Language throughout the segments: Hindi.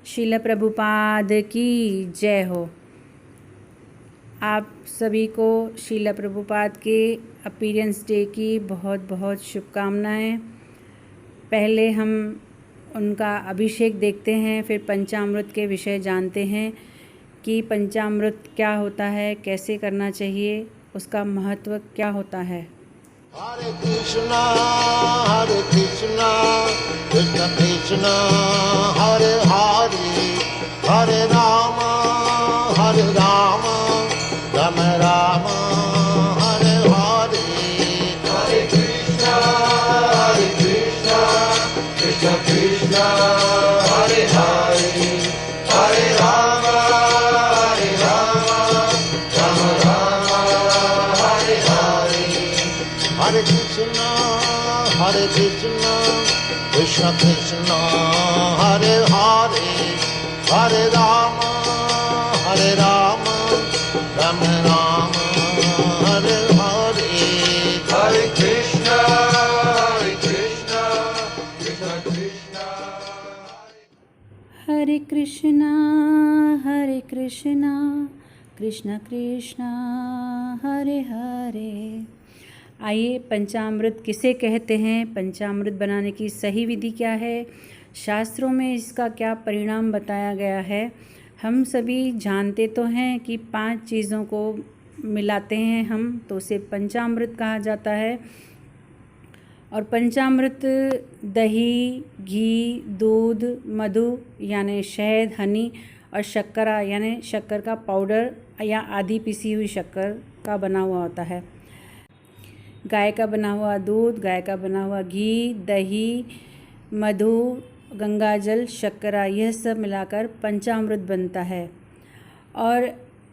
शील प्रभुपाद की जय हो। आप सभी को शील प्रभुपाद के अपीयरेंस डे की बहुत बहुत शुभकामनाएं। पहले हम उनका अभिषेक देखते हैं, फिर पंचामृत के विषय जानते हैं कि पंचामृत क्या होता है, कैसे करना चाहिए, उसका महत्व क्या होता है। हरे कृष्णा कृष्णा कृष्णा हरे हरे, हरे राम राम राम हरे हरे। हरे कृष्णा कृष्णा कृष्णा हरे हरे, हरे राम राम हरे हरे। हरे कृष्णा कृष्णा कृष्णा हरे हरे, हरे राम राम राम हरे हरे। हरे कृष्णा कृष्णा कृष्णा हरे कृष्णा कृष्ण कृष्ण हरे हरे। आइए, पंचामृत किसे कहते हैं, पंचामृत बनाने की सही विधि क्या है, शास्त्रों में इसका क्या परिणाम बताया गया है। हम सभी जानते तो हैं कि 5 चीज़ों को मिलाते हैं हम, तो उसे पंचामृत कहा जाता है। और पंचामृत दही, घी, दूध, मधु यानी शहद, हनी और शक्करा यानी शक्कर का पाउडर या आधी पिसी हुई शक्कर का बना हुआ होता है। गाय का बना हुआ दूध, गाय का बना हुआ घी, दही, मधु, गंगाजल, शक्करा, यह सब मिलाकर पंचामृत बनता है। और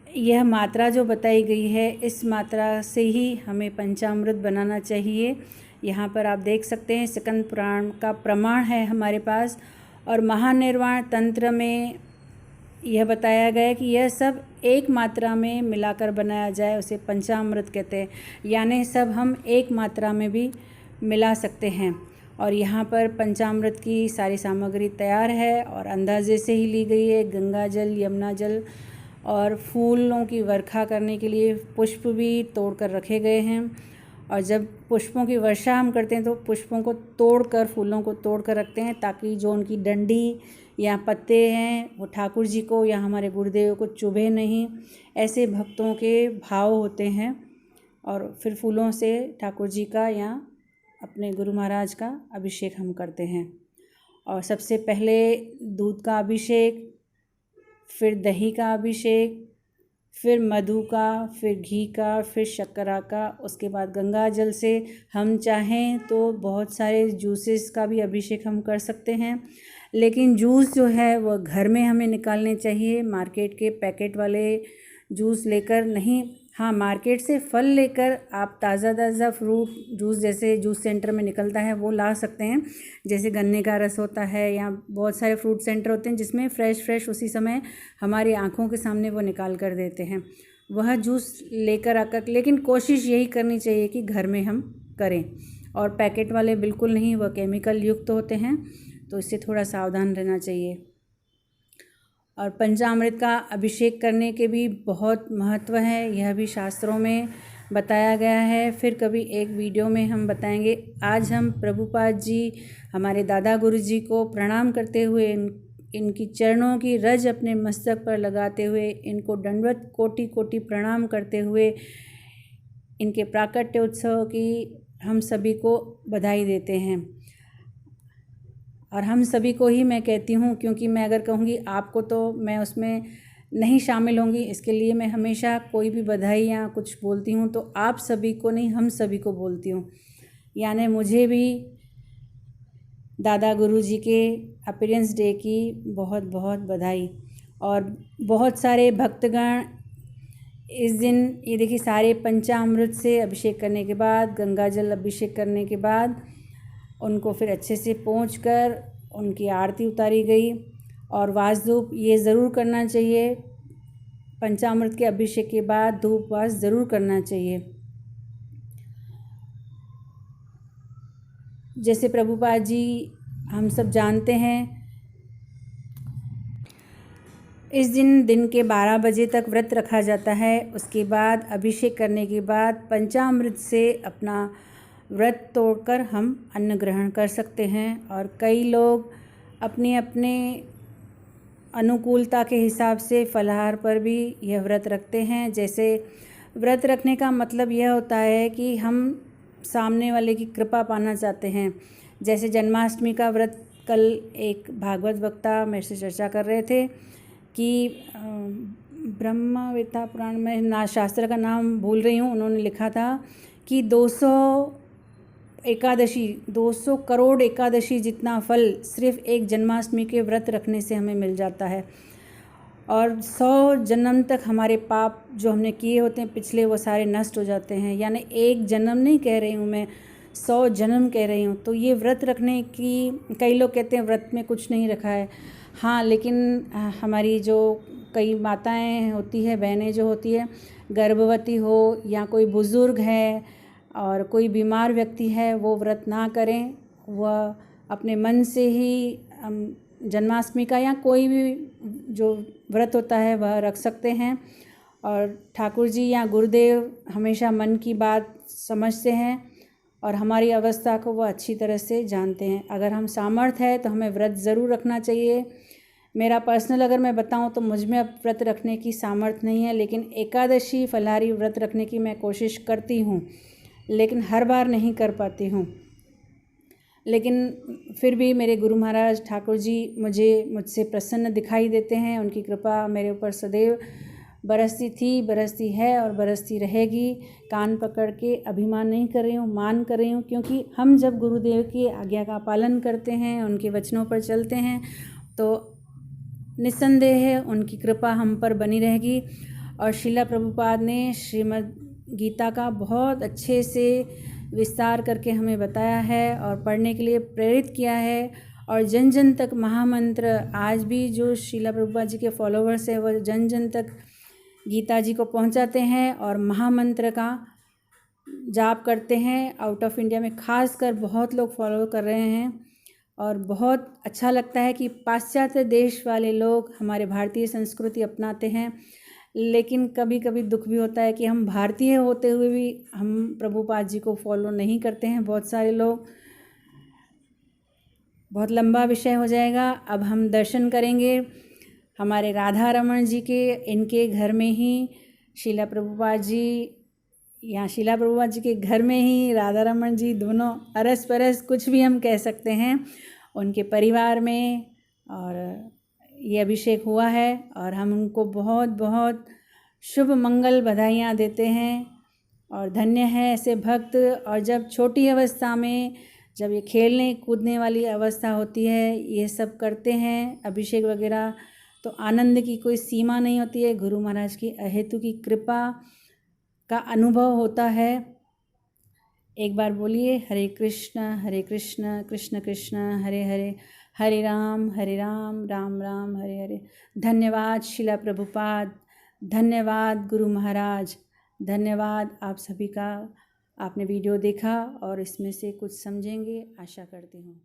यह मात्रा जो बताई गई है, इस मात्रा से ही हमें पंचामृत बनाना चाहिए। यहाँ पर आप देख सकते हैं स्कंद पुराण का प्रमाण है हमारे पास। और महानिर्वाण तंत्र में यह बताया गया है कि यह सब एक मात्रा में मिलाकर बनाया जाए, उसे पंचामृत कहते हैं। यानी सब हम एक मात्रा में भी मिला सकते हैं। और यहाँ पर पंचामृत की सारी सामग्री तैयार है और अंदाजे से ही ली गई है। गंगा जल, यमुना जल और फूलों की वर्षा करने के लिए पुष्प भी तोड़ कर रखे गए हैं। और जब पुष्पों की वर्षा हम करते हैं तो पुष्पों को तोड़कर, फूलों को तोड़कर रखते हैं, ताकि जो उनकी डंडी या पत्ते हैं वो ठाकुर जी को या हमारे गुरुदेव को चुभे नहीं। ऐसे भक्तों के भाव होते हैं। और फिर फूलों से ठाकुर जी का या अपने गुरु महाराज का अभिषेक हम करते हैं। और सबसे पहले दूध का अभिषेक, फिर दही का अभिषेक, फिर मधु का, फिर घी का, फिर शक्करा का, उसके बाद गंगा जल से हम चाहें तो बहुत सारे जूसेस का भी अभिषेक हम कर सकते हैं। लेकिन जूस जो है वह घर में हमें निकालने चाहिए, मार्केट के पैकेट वाले जूस लेकर नहीं। हाँ, मार्केट से फल लेकर आप ताज़ा फ्रूट जूस जैसे जूस सेंटर में निकलता है वो ला सकते हैं। जैसे गन्ने का रस होता है या बहुत सारे फ्रूट सेंटर होते हैं जिसमें फ्रेश उसी समय हमारी आँखों के सामने वो निकाल कर देते हैं, वह जूस लेकर आकर। लेकिन कोशिश यही करनी चाहिए कि घर में हम करें। और पैकेट वाले बिल्कुल नहीं, वह केमिकल युक्त होते हैं, तो इससे थोड़ा सावधान रहना चाहिए। और पंचामृत का अभिषेक करने के भी बहुत महत्व है, यह भी शास्त्रों में बताया गया है। फिर कभी एक वीडियो में हम बताएंगे। आज हम प्रभुपाद जी, हमारे दादा गुरु जी को प्रणाम करते हुए, इनकी चरणों की रज अपने मस्तक पर लगाते हुए, इनको दंडवत कोटि कोटि प्रणाम करते हुए इनके प्राकट्य उत्सव की हम सभी को बधाई देते हैं। और हम सभी को ही मैं कहती हूँ, क्योंकि मैं अगर कहूँगी आपको तो मैं उसमें नहीं शामिल होंगी। इसके लिए मैं हमेशा कोई भी बधाई या कुछ बोलती हूँ तो आप सभी को नहीं, हम सभी को बोलती हूँ। यानी मुझे भी दादा गुरु जी के अपीयरेंस डे की बहुत बहुत बधाई। और बहुत सारे भक्तगण इस दिन, ये देखिए, सारे पंचामृत से अभिषेक करने के बाद, गंगा जल अभिषेक करने के बाद उनको फिर अच्छे से पोंछ कर उनकी आरती उतारी गई। और वासधूप ये ज़रूर करना चाहिए, पंचामृत के अभिषेक के बाद धूप वास ज़रूर करना चाहिए। जैसे प्रभुपाद जी हम सब जानते हैं इस दिन के 12 बजे तक व्रत रखा जाता है। उसके बाद अभिषेक करने के बाद पंचामृत से अपना व्रत तोड़कर हम अन्न ग्रहण कर सकते हैं। और कई लोग अपने अपने अनुकूलता के हिसाब से फलाहार पर भी यह व्रत रखते हैं। जैसे व्रत रखने का मतलब यह होता है कि हम सामने वाले की कृपा पाना चाहते हैं। जैसे जन्माष्टमी का व्रत कल एक भागवत वक्ता मेरे से चर्चा कर रहे थे कि ब्रह्मवेत्ता पुराण में शास्त्र का नाम भूल रही हूँ, उन्होंने लिखा था कि 200 करोड़ एकादशी जितना फल सिर्फ एक जन्माष्टमी के व्रत रखने से हमें मिल जाता है। और 100 जन्म तक हमारे पाप जो हमने किए होते हैं पिछले, वो सारे नष्ट हो जाते हैं। यानी एक जन्म नहीं कह रही हूँ मैं, 100 जन्म कह रही हूँ। तो ये व्रत रखने की, कई लोग कहते हैं व्रत में कुछ नहीं रखा है। हाँ, लेकिन हमारी जो कई माताएं होती है, बहनें जो होती है, गर्भवती हो या कोई बुज़ुर्ग है और कोई बीमार व्यक्ति है, वो व्रत ना करें। वह अपने मन से ही जन्माष्टमी का या कोई भी जो व्रत होता है वह रख सकते हैं। और ठाकुर जी या गुरुदेव हमेशा मन की बात समझते हैं और हमारी अवस्था को वह अच्छी तरह से जानते हैं। अगर हम सामर्थ्य है तो हमें व्रत ज़रूर रखना चाहिए। मेरा पर्सनल अगर मैं बताऊं तो मुझ में अब व्रत रखने की सामर्थ्य नहीं है, लेकिन एकादशी फलाहारी व्रत रखने की मैं कोशिश करती हूं, लेकिन हर बार नहीं कर पाती हूं। लेकिन फिर भी मेरे गुरु महाराज ठाकुर जी मुझसे प्रसन्न दिखाई देते हैं। उनकी कृपा मेरे ऊपर सदैव बरसती थी, बरसती है और बरसती रहेगी। कान पकड़ के अभिमान नहीं कर रही हूँ, मान कर रही हूँ, क्योंकि हम जब गुरुदेव की आज्ञा का पालन करते हैं, उनके वचनों पर चलते हैं, तो निस्संदेह है उनकी कृपा हम पर बनी रहेगी। और श्रीला प्रभुपाद ने श्रीमद् गीता का बहुत अच्छे से विस्तार करके हमें बताया है और पढ़ने के लिए प्रेरित किया है। और जन जन तक महामंत्र, आज भी जो श्रीला प्रभुपाद जी के फॉलोवर्स हैं वह जन जन तक गीता जी को पहुंचाते हैं और महामंत्र का जाप करते हैं। आउट ऑफ इंडिया में खासकर बहुत लोग फॉलो कर रहे हैं और बहुत अच्छा लगता है कि पाश्चात्य देश वाले लोग हमारे भारतीय संस्कृति अपनाते हैं। लेकिन कभी कभी दुख भी होता है कि हम भारतीय होते हुए भी हम प्रभुपाद जी को फॉलो नहीं करते हैं बहुत सारे लोग। बहुत लंबा विषय हो जाएगा। अब हम दर्शन करेंगे हमारे राधा रमन जी के। इनके घर में ही श्रीला प्रभुपाद जी, या श्रीला प्रभुपाद जी के घर में ही राधा रमन जी, दोनों अरस परस कुछ भी हम कह सकते हैं, उनके परिवार में और ये अभिषेक हुआ है। और हम उनको बहुत बहुत शुभ मंगल बधाइयाँ देते हैं और धन्य है ऐसे भक्त। और जब छोटी अवस्था में, जब ये खेलने कूदने वाली अवस्था होती है, ये सब करते हैं अभिषेक वगैरह, तो आनंद की कोई सीमा नहीं होती है। गुरु महाराज की अहेतु की कृपा का अनुभव होता है। एक बार बोलिए हरे कृष्ण कृष्ण कृष्ण हरे हरे, हरे राम राम राम हरे हरे। धन्यवाद श्रीला प्रभुपाद, धन्यवाद गुरु महाराज, धन्यवाद आप सभी का। आपने वीडियो देखा और इसमें से कुछ समझेंगे आशा करती हूँ।